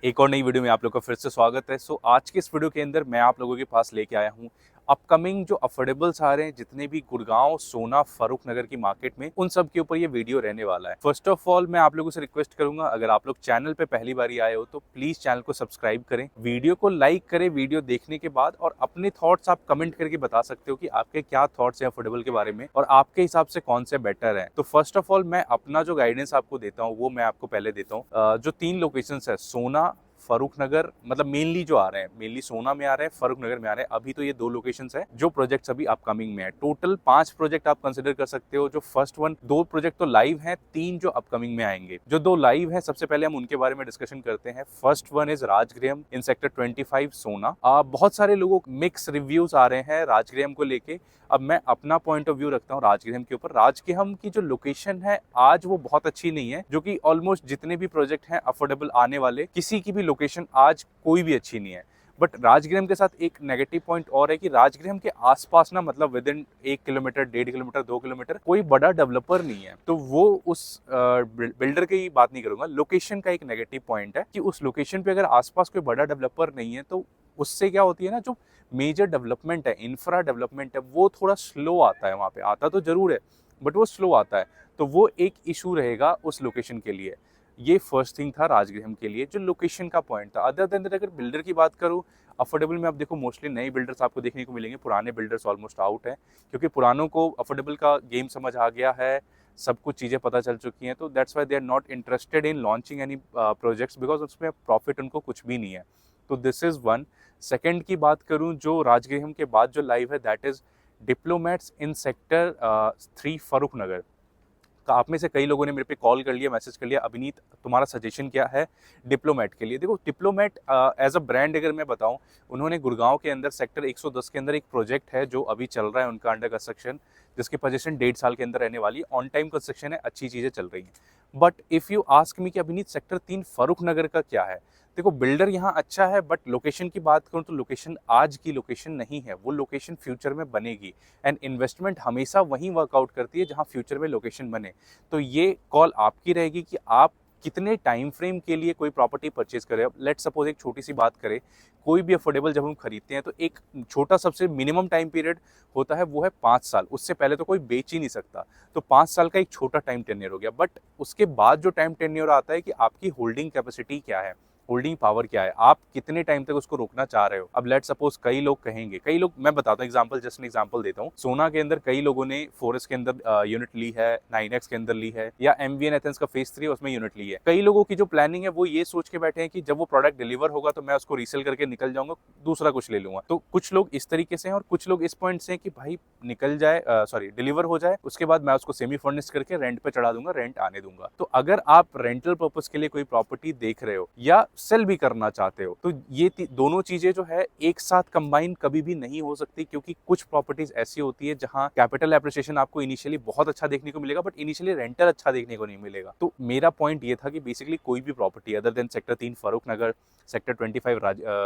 एक और नई वीडियो में आप लोग का फिर से स्वागत है। आज के इस वीडियो के अंदर मैं आप लोगों के पास लेके आया हूँ अपकमिंग जो अफोर्डेबल्स आ रहे हैं, जितने भी गुड़गांव, सोना, फर्रुख नगर की मार्केट में, उन सब के ऊपर ये वीडियो रहने वाला है। फर्स्ट ऑफ ऑल मैं आप लोगों से रिक्वेस्ट करूंगा, अगर आप लोग चैनल पे पहली बार आए हो तो प्लीज चैनल को सब्सक्राइब करें, वीडियो को लाइक करें वीडियो देखने के बाद, और अपने थॉट्स आप कमेंट करके बता सकते हो कि आपके क्या थॉट्स हैं अफोर्डेबल के बारे में और आपके हिसाब से कौन से बेटर है। तो फर्स्ट ऑफ ऑल मैं अपना जो गाइडेंस आपको देता हूँ वो मैं आपको पहले देता हूँ। जो 3 लोकेशन है, सोना, फर्रुख नगर, मतलब मेनली जो आ रहे हैं, मेनली सोना में आ रहे हैं, फर्रुख नगर में आ रहे हैं। अभी तो ये 2 लोकेशंस है जो प्रोजेक्ट्स अभी अपकमिंग में है। टोटल 5 प्रोजेक्ट आप कंसिडर कर सकते हो। जो फर्स्ट वन, 2 प्रोजेक्ट तो लाइव हैं, 3 जो अपकमिंग में आएंगे। जो 2 लाइव हैं, सबसे पहले हम उनके बारे में डिस्कशन करते हैं। First one is Rajgriham in sector 25 Sohna. बहुत सारे लोगों मिक्स रिव्यूज आ रहे हैं राजगृहम को लेके। अब मैं अपना पॉइंट ऑफ व्यू रखता हूँ राजगृहम के ऊपर। राजगृहम की जो लोकेशन है आज वो बहुत अच्छी नहीं है, जो कि ऑलमोस्ट जितने भी प्रोजेक्ट हैं अफोर्डेबल आने वाले, किसी की भी लोकेशन आज कोई भी अच्छी नहीं है। बट राजगृहम के साथ एक नेगेटिव पॉइंट और है कि राजगृहम के आसपास ना, मतलब with in 1 kilometre, 1.5 kilometre, 2 kilometre कोई बड़ा डेवलपर नहीं है। तो वो उस बिल्डर की बात नहीं करूंगा, लोकेशन का एक नेगेटिव पॉइंट है कि उस लोकेशन पे अगर आसपास कोई बड़ा डेवलपर नहीं है तो उससे क्या होती है ना, जो मेजर डेवलपमेंट है, इंफ्रा डेवलपमेंट है, वो थोड़ा स्लो आता है। वहाँ पे आता तो जरूर है बट वो स्लो आता है। तो वो एक इशू रहेगा उस लोकेशन के लिए। ये फर्स्ट थिंग था राजगृहम के लिए, जो लोकेशन का पॉइंट था। अदर देन दैट अगर बिल्डर की बात करूँ, अफोर्डेबल में आप देखो मोस्टली नए बिल्डर्स आपको देखने को मिलेंगे, पुराने बिल्डर्स ऑलमोस्ट आउट हैं, क्योंकि पुरानों को अफोर्डेबल का गेम समझ आ गया है, सब कुछ चीज़ें पता चल चुकी हैं। तो that's why they are not interested in launching any projects, because उसमें प्रॉफिट उनको कुछ भी नहीं है। तो दिस इज़ वन। सेकेंड की बात करूँ जो राजगृहम के बाद जो लाइव है, that is diplomats in sector 3 Farrukh Nagar. आप में से कई लोगों ने मेरे पे कॉल कर लिया, मैसेज कर लिया, अभिनीत तुम्हारा सजेशन क्या है डिप्लोमेट के लिए। देखो डिप्लोमेट एज अ ब्रांड अगर मैं बताऊं, उन्होंने गुड़गांव के अंदर सेक्टर 110 के अंदर एक प्रोजेक्ट है जो अभी चल रहा है उनका अंडर कंस्ट्रक्शन, जिसकी पोजीशन 1.5 साल के अंदर रहने वाली है। ऑन टाइम कंस्ट्रक्शन है, अच्छी चीज़ें चल रही हैं। But if you ask me कि अभिनीत सेक्टर 3 फर्रुख नगर का क्या है, देखो बिल्डर यहाँ अच्छा है बट लोकेशन की बात करूँ तो लोकेशन आज की लोकेशन नहीं है, वो लोकेशन फ्यूचर में बनेगी। एंड इन्वेस्टमेंट हमेशा वहीं वर्कआउट करती है जहाँ फ्यूचर में लोकेशन बने। तो ये कॉल आपकी रहेगी कि आप कितने टाइम फ्रेम के लिए कोई प्रॉपर्टी परचेज करें। अब लेट सपोज एक छोटी सी बात करें, कोई भी अफोर्डेबल जब हम खरीदते हैं तो एक छोटा सबसे मिनिमम टाइम पीरियड होता है, वो है 5 साल। उससे पहले तो कोई बेच ही नहीं सकता। तो 5 साल का एक छोटा टाइम टेन्योर हो गया। बट उसके बाद जो टाइम टेन्योर आता है कि आपकी होल्डिंग कैपेसिटी क्या है, होल्डिंग पावर क्या है, आप कितने टाइम तक उसको रोकना चाह रहे हो। अब लेट सपोज कई लोग कहेंगे, कई लोग, मैं बताता हूँ एग्जांपल, जस्ट एग्जांपल देता हूँ। सोना के अंदर कई लोगों ने फोरेस्ट के अंदर यूनिट ली है, 9X के अंदर ली है, या MVN एथेंस का फेज 3 उसमें यूनिट ली है। कई लोगों की जो प्लानिंग है वो ये सोच के बैठे हैं कि जब वो प्रोडक्ट डिलीवर होगा तो मैं उसको रीसेल करके निकल जाऊंगा, दूसरा कुछ ले लूंगा। तो कुछ लोग इस तरीके से हैं और कुछ लोग इस पॉइंट से हैं कि भाई निकल जाए, सॉरी डिलीवर हो जाए, उसके बाद मैं उसको सेमी फर्निश्ड करके रेंट पे चढ़ा दूंगा, रेंट आने दूंगा। तो अगर आप रेंटल पर्पज के लिए कोई प्रॉपर्टी देख रहे हो या सेल भी करना चाहते हो, तो ये दोनों चीजें जो है एक साथ कंबाइन कभी भी नहीं हो सकती, क्योंकि कुछ प्रॉपर्टीज ऐसी होती है जहां कैपिटल एप्रिसिएशन आपको इनिशियली बहुत अच्छा देखने को मिलेगा बट इनिशियली रेंटल अच्छा देखने को नहीं मिलेगा। तो मेरा पॉइंट ये था कि बेसिकली कोई भी property other than sector 3 Farrukh Nagar, sector 25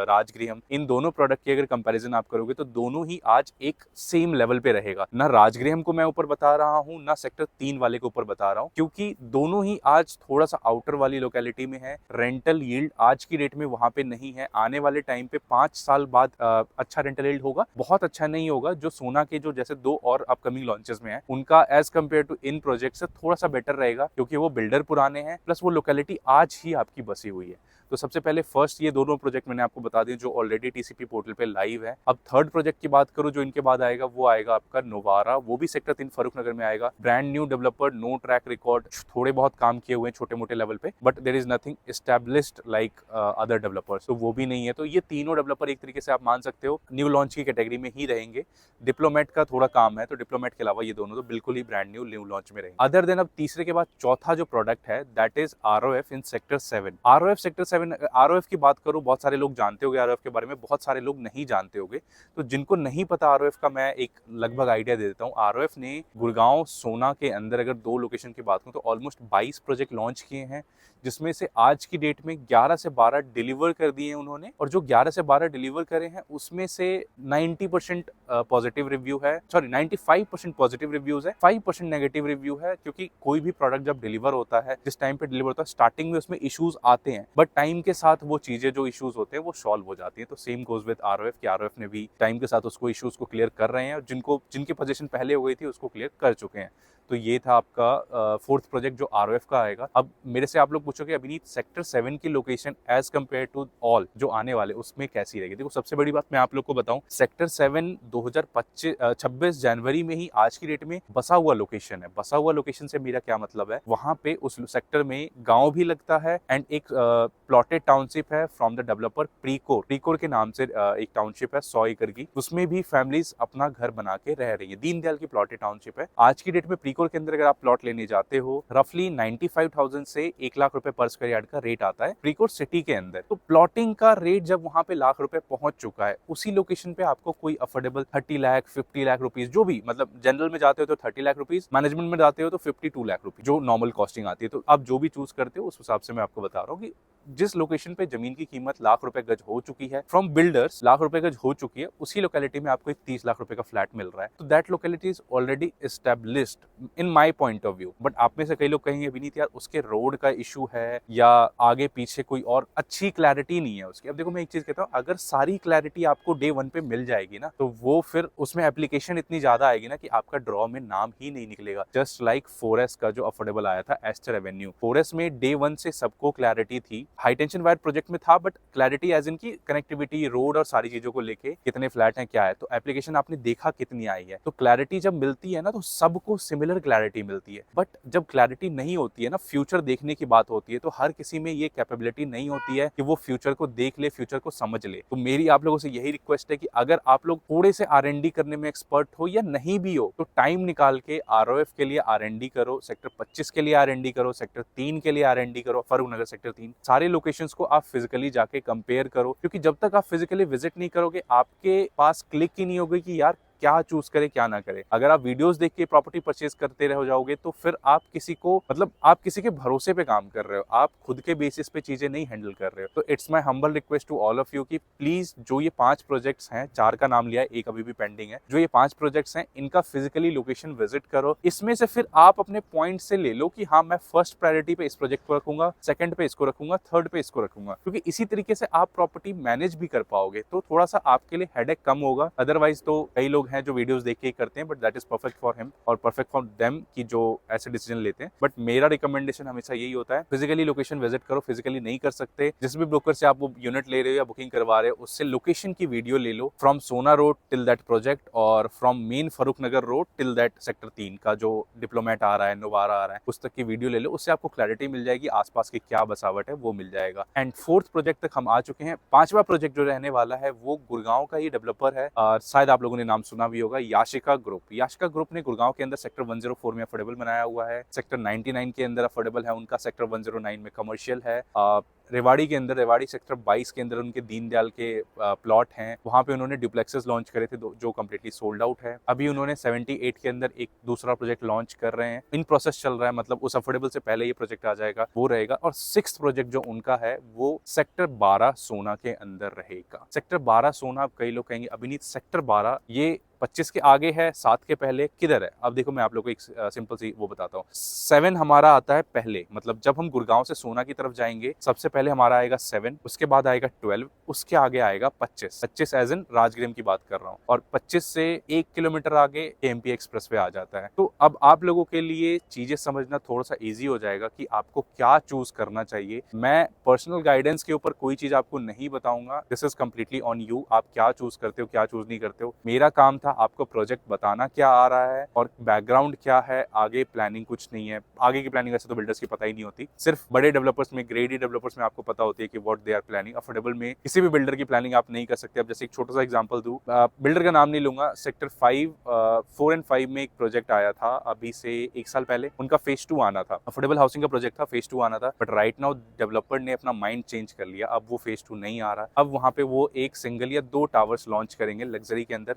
Rajgriham, इन दोनों प्रोडक्ट की अगर कंपैरिजन आप करोगे तो दोनों ही आज एक सेम लेवल पे रहेगा। ना राजगृहम को मैं ऊपर बता रहा हूँ, ना सेक्टर 3 वाले को ऊपर बता रहा हूँ, क्योंकि दोनों ही आज थोड़ा सा आउटर वाली लोकेलिटी में है। रेंटल यील्ड आज की डेट में वहां पे नहीं है। आने वाले टाइम पे 5 साल बाद अच्छा रेंटल यील्ड होगा, बहुत अच्छा नहीं होगा। जो सोना के जो जैसे 2 और अपकमिंग लॉन्चेस में है, उनका एज कम्पेयर टू इन प्रोजेक्ट से थोड़ा सा बेटर रहेगा, क्योंकि वो बिल्डर पुराने हैं प्लस वो लोकेलिटी आज ही आपकी बसी हुई है। तो सबसे पहले फर्स्ट ये दोनों प्रोजेक्ट मैंने आपको बता दिए जो ऑलरेडी टीसीपी पोर्टल पे लाइव है। अब थर्ड प्रोजेक्ट की बात करूं जो इनके बाद आएगा, वो आएगा आपका नोवारा, वो भी सेक्टर 3 फर्रुख नगर में आएगा। Brand new developer, no track record, थोड़े बहुत काम किए हुए हैं छोटे मोटे लेवल पे, but there is nothing established like other developers, तो वो भी नहीं है। तो ये तीनों डेवलपर एक तरीके से आप मान सकते हो न्यू लॉन्च की कैटेगरी में ही रहेंगे। डिप्लोमेट का थोड़ा काम है, तो डिप्लोमेट के अलावा ये दोनों तो बिल्कुल ही ब्रांड न्यू लॉन्च में रहेंगे। अदर देन अब तीसरे के बाद चौथा जो प्रोडक्ट है that is ROF in sector 7। ROF sector 7, ROF की बात करूं, बहुत सारे लोग जानते होंगे ROF के बारे में, बहुत सारे लोग नहीं जानते होंगे। तो जिनको नहीं पता ROF का, मैं एक लगभग आइडिया दे देता हूँ। ROF ने गुड़गांव, सोना के अंदर अगर 2 लोकेशन की बात करूं तो ऑलमोस्ट 22 प्रोजेक्ट लॉन्च किए हैं, जिसमें से आज की डेट में 11 से 12 डिलीवर कर दिए हैं उन्होंने। और जो 11 से 12 डिलीवर करे हैं उसमें से 90% पॉजिटिव रिव्यू है, सॉरी 95% पॉजिटिव रिव्यूज है, 5% नेगेटिव रिव्यू है। क्योंकि कोई भी प्रोडक्ट जब डिलीवर होता है, जिस टाइम पे डिलीवर होता है, स्टार्टिंग में उसमें इश्यूज आते हैं, बट टाइम टाइम के साथ वो चीजें जो इश्यूज होते हैं वो सॉल्व हो जाती हैं। तो सेम गोज विद आरओएफ कि आरओएफ ने भी टाइम के साथ उसको इश्यूज को क्लियर कर रहे हैं, और जिनकी पोजीशन पहले हो गई थी उसको क्लियर कर चुके हैं। तो ये था आपका फोर्थ प्रोजेक्ट जो आरओएफ का आएगा। अब मेरे से आप लोग पूछोगे अभिनीत सेक्टर 7 की location as compare to all जो आने वाले उसमें कैसी रहेगी। देखो सबसे बड़ी बात मैं आप लोग को बताऊं, सेक्टर 7 26 जनवरी में ही आज की डेट में बसा हुआ लोकेशन है। बसा हुआ लोकेशन से मेरा क्या मतलब है, वहां पे उस सेक्टर में गांव भी लगता है एंड एक प्लॉटेड टाउनशिप है फ्रॉम द डेवलपर प्रीकोर के नाम से एक टाउनशिप है 100 एकड़ की, उसमें भी फैमिलीज अपना घर बना के रह रही है। दीनदयाल की प्लॉटेड टाउनशिप है। आज की डेट में प्रीकोर के अंदर अगर आप प्लॉट लेने जाते हो रफली 95,000 से 1 लाख रुपए पर स्क्वायर यार्ड का रेट आता है प्रीकोर सिटी के अंदर। तो प्लॉटिंग का रेट जब वहां पे लाख रुपए पहुंच चुका है, उसी लोकेशन पे आपको कोई अफोर्डेबल 30 लाख 50 लाख रुपीज, जो भी मतलब जनरल में जाते हो तो 30 लाख रुपीज, मैनेजमेंट में जाते हो तो 52 लाख रुपीज जो नॉर्मल कॉस्टिंग आती है। तो आप जो भी चूज करते हो उस हिसाब से मैं आपको बता रहा हूँ कि जिस लोकेशन पे जमीन की कीमत लाख रुपए गज हो चुकी है, फ्रॉम बिल्डर्स लाख रुपए गज हो चुकी है, उसी लोकेलिटी में आपको एक 30 लाख रुपए का फ्लैट मिल रहा है। तो that locality is already established in my point of view. But आप में से कई लोग कहेंगे विनीत यार उसके रोड का इशू है या आगे पीछे कोई और अच्छी क्लैरिटी नहीं है उसकी। अब देखो मैं एक चीज कहता हूँ, अगर सारी क्लैरिटी आपको डे 1 पे मिल जाएगी ना, तो वो फिर उसमें एप्लीकेशन इतनी ज्यादा आएगी ना कि आपका ड्रॉ में नाम ही नहीं निकलेगा। जस्ट लाइक 4S का जो अफोर्डेबल आया था एस्टर एवेन्यू, 4S में डे 1 से सबको क्लैरिटी थी। हाई टेंशन वायर प्रोजेक्ट में था बट क्लैरिटी एज इन की कनेक्टिविटी, रोड और सारी चीजों को लेके कितने फ्लैट हैं क्या है। तो एप्लीकेशन आपने देखा कितनी आई है। तो क्लैरिटी जब मिलती है ना तो सबको सिमिलर क्लैरिटी मिलती है। बट जब क्लैरिटी नहीं होती है ना, फ्यूचर देखने की बात होती है, तो हर किसी में ये कैपेबिलिटी नहीं होती है कि वो फ्यूचर को देख ले, फ्यूचर को समझ ले। तो मेरी आप लोगों से यही रिक्वेस्ट है कि अगर आप लोग थोड़े से R&D करने में एक्सपर्ट हो या नहीं भी हो, तो टाइम निकाल के आरओएफ के लिए R&D करो, सेक्टर 25 के लिए R&D करो, सेक्टर 3 के लिए R&D करो, फरूख नगर सेक्टर 3, सारे लोकेशंस को आप फिजिकली जाके कंपेयर करो। क्योंकि जब तक आप फिजिकली विजिट नहीं करोगे, आपके पास क्लिक ही नहीं होगी कि यार क्या चूज करे क्या ना करे। अगर आप वीडियोस देख के प्रॉपर्टी परचेज करते रह जाओगे तो फिर आप किसी को आप किसी के भरोसे पे काम कर रहे हो, आप खुद के बेसिस पे चीजें नहीं हैंडल कर रहे हो। तो it's my humble request to all of you कि प्लीज जो ये 5 प्रोजेक्ट्स हैं, 4 का नाम लिया है, एक अभी भी पेंडिंग है, जो ये 5 प्रोजेक्ट्स हैं इनका फिजिकली लोकेशन विजिट करो। इसमें से फिर आप अपने पॉइंट से ले लो कि हाँ मैं फर्स्ट प्रायोरिटी पे इस प्रोजेक्ट को रखूंगा, सेकंड पे इसको रखूंगा, थर्ड पे इसको रखूंगा, क्योंकि इसी तरीके से आप प्रॉपर्टी मैनेज भी कर पाओगे। तो थोड़ा सा आपके लिए हेडेक कम होगा। अदरवाइज तो कई लोग हैं जो वीडियोस देख के करते हैं, but that is perfect for him और परफेक्ट फॉर देम कि जो ऐसे डिसीजन लेते हैं। बट मेरा रिकमेंडेशन हमेशा यही होता है, फिजिकली लोकेशन विजिट करो। फिजिकली नहीं कर सकते, जिस भी ब्रोकर से आप वो यूनिट ले रहे हो या बुकिंग करवा रहे हो, उससे लोकेशन की वीडियो ले लो, from Sohna road till that project और from main Farrukh Nagar road till that sector 3 का जो डिप्लोमेट आ रहा है, नोवारा आ रहा है, उस तक की वीडियो ले लो। उससे आपको क्लैरिटी मिल जाएगी, आसपास की क्या बसावट है वो मिल जाएगा। एंड फोर्थ प्रोजेक्ट तक हम आ चुके हैं। 5वां प्रोजेक्ट जो रहने वाला है वो गुड़गांव का ही डेवलपर है, और शायद आप लोगों ने नाम सुना भी होगा, याशिका ग्रुप। याशिका ग्रुप ने गुड़गांव के अंदर सेक्टर 104 में अफोर्डेबल बनाया हुआ है, सेक्टर 99 के अंदर अफोर्डेबल है उनका, सेक्टर 109 में कमर्शियल है, रेवाड़ी के अंदर, रेवाड़ी सेक्टर 22 के अंदर उनके दीनदयाल के प्लॉट हैं, वहां पे उन्होंने डुप्लेक्सेस लॉन्च करे थे जो कम्प्लीटली सोल्ड आउट है। अभी उन्होंने 78 के अंदर एक दूसरा प्रोजेक्ट लॉन्च कर रहे हैं, इन प्रोसेस चल रहा है, मतलब उस अफोर्डेबल से पहले ये प्रोजेक्ट आ जाएगा, वो रहेगा। और 6th प्रोजेक्ट जो उनका है वो सेक्टर 12 सोना के अंदर रहेगा। सेक्टर 12 सोना, कई लोग कहेंगे अभिनीत सेक्टर 12 ये 25 के आगे है, 7 के पहले किधर है? अब देखो मैं आप लोगों को एक सिंपल सी वो बताता हूँ। 7 हमारा आता है पहले, मतलब जब हम गुड़गांव से सोना की तरफ जाएंगे सबसे पहले हमारा आएगा 7, उसके बाद आएगा 12, उसके आगे आएगा 25 एज इन राजगिरम की बात कर रहा हूँ, और 25 से 1 किलोमीटर आगे KMP एक्सप्रेस वे आ जाता है। तो अब आप लोगों के लिए चीजें समझना थोड़ा सा ईजी हो जाएगा कि आपको क्या चूज करना चाहिए। मैं पर्सनल गाइडेंस के ऊपर कोई चीज आपको नहीं बताऊंगा, this is completely on you, आप क्या चूज करते हो क्या चूज नहीं करते हो। मेरा काम था आपको प्रोजेक्ट बताना क्या आ रहा है और बैकग्राउंड क्या है, आगे प्लानिंग कुछ नहीं है। आगे की प्लानिंग वैसे तो बिल्डर्स की पता ही नहीं होती, सिर्फ बड़े डेवलपर्स में, ग्रेड डेवलपर्स में आपको पता होती है कि what they are planning. Affordable में किसी भी बिल्डर की प्लानिंग आप नहीं कर सकते। अब जैसे एक छोटा सा एग्जांपल दूं, बिल्डर का नाम नहीं लूंगा, सेक्टर 4 एंड 5 में एक प्रोजेक्ट आया था अभी से 1 साल पहले, उनका फेज 2 आना था, अफोर्डेबल हाउसिंग का प्रोजेक्ट था, फेज 2 आना था, बट राइट नाउ डेवलपर ने अपना माइंड चेंज कर लिया, अब वो फेज 2 नहीं आ रहा। अब वहां पे वो एक सिंगल या 2 टावर्स लॉन्च करेंगे लग्जरी के अंदर।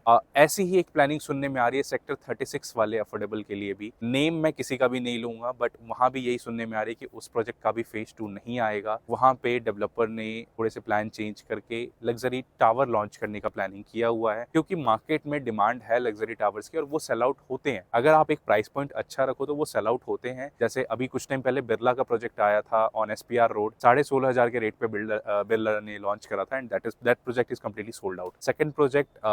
ऐसी ही एक प्लानिंग सुनने में आ रही है सेक्टर 36 वाले अफोर्डेबल के लिए भी। नेम मैं किसी का भी नहीं लूंगा, बट वहां भी यही सुनने में आ रही है कि उस प्रोजेक्ट का भी फेज 2 नहीं आएगा। वहां पे डेवलपर ने थोड़े से प्लान चेंज करके लग्जरी टावर लॉन्च करने का प्लानिंग किया हुआ है, क्योंकि मार्केट में डिमांड है लग्जरी टावर्स की और वो सेल आउट होते हैं। अगर आप एक प्राइस पॉइंट अच्छा रखो तो वो सेल आउट होते हैं। जैसे अभी कुछ टाइम पहले बिरला का प्रोजेक्ट आया था ऑन SPR रोड, 16,500 के रेट पे बिरला ने लॉन्च करा था, and that project is completely sold out. Second project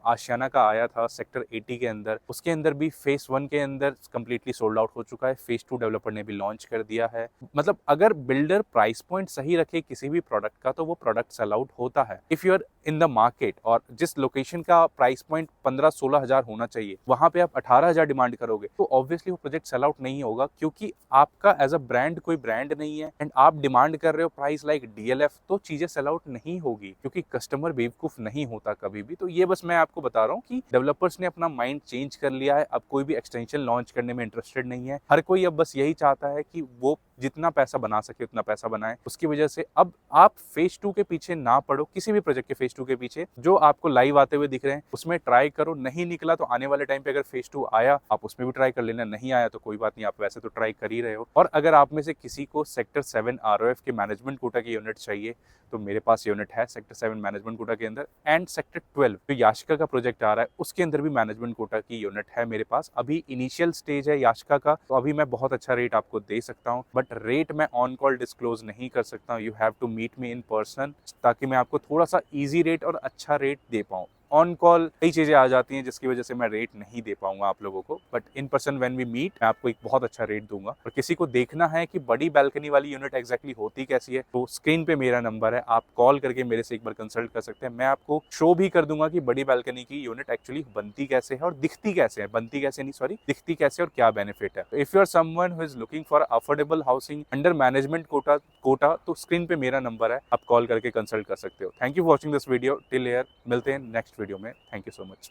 Ashiana का आया था सेक्टर 80 के अंदर, उसके अंदर भी फेज 1 के अंदर कम्प्लीटली सोल्ड आउट हो चुका है। फेज 2 डेवलपर ने भी लॉन्च कर दिया है। मतलब अगर बिल्डर प्राइस पॉइंट सही रखे किसी भी प्रोडक्ट का तो वो प्रोडक्ट सेल आउट होता है। If you are in the market और जिस लोकेशन का प्राइस पॉइंट 15-16 हजार होना चाहिए वहां पे आप 18,000 डिमांड करोगे तो ऑब्वियसली वो प्रोजेक्ट सेल आउट नहीं होगा, क्योंकि आपका एज अ ब्रांड कोई ब्रांड नहीं है एंड आप डिमांड कर रहे हो प्राइस लाइक DLF, तो चीजें सेल आउट नहीं होगी, क्योंकि कस्टमर बेवकूफ नहीं होता कभी भी। तो ये बस मैं आपको बता रहा हूँ कि डेवलपर्स ने अपना माइंड चेंज कर लिया है। अब कोई भी एक्सटेंशन लॉन्च करने में इंटरेस्टेड नहीं है। हर कोई अब बस यही चाहता है कि वो जितना पैसा बना सके उतना पैसा बनाए। उसकी वजह से अब आप फेज 2 के पीछे ना पड़ो, किसी भी प्रोजेक्ट के फेज 2 के पीछे जो आपको लाइव आते हुए दिख रहे हैं उसमें ट्राई करो। नहीं निकला तो आने वाले टाइम पे अगर फेज 2 आया आप उसमें भी ट्राई कर लेना, नहीं आया तो कोई बात नहीं, आप वैसे तो ट्राई कर ही रहे हो। और अगर आप में से किसी को सेक्टर 7 ROF के मैनेजमेंट कोटा की यूनिट चाहिए तो मेरे पास यूनिट है सेक्टर 7 मैनेजमेंट कोटा के अंदर, एंड सेक्टर 12 जो याशिका का प्रोजेक्ट आ रहा है उसके अंदर भी मैनेजमेंट कोटा की यूनिट है मेरे पास। अभी इनिशियल स्टेज है याशिका का, तो अभी मैं बहुत अच्छा रेट आपको दे सकता हूँ, बट रेट मैं ऑन कॉल डिस्क्लोज नहीं कर सकता हूँ। You have to meet me in person, ताकि मैं आपको थोड़ा सा ईजी रेट और अच्छा रेट दे पाऊँ। ऑन कॉल कई चीजें आ जाती हैं जिसकी वजह से मैं रेट नहीं दे पाऊंगा आप लोगों को, but in person when we meet मैं आपको एक बहुत अच्छा रेट दूंगा। और किसी को देखना है कि बड़ी बैल्कनी वाली यूनिट एग्जैक्टली होती कैसी है तो स्क्रीन पे मेरा नंबर है, आप कॉल करके मेरे से एक बार कंसल्ट कर सकते हैं। मैं आपको शो भी कर दूंगा कि बड़ी बैल्कनी की यूनिट एक्चुअली बनती कैसे है और दिखती कैसे है, बनती कैसे नहीं सॉरी दिखती कैसे और क्या बेनिफिट है। If you are someone who is looking for affordable housing under management quota तो स्क्रीन पे मेरा नंबर है, आप कॉल करके कंसल्ट कर सकते हो। Thank you for watching this video till here. मिलते हैं नेक्स्ट वीडियो में। Thank you so much.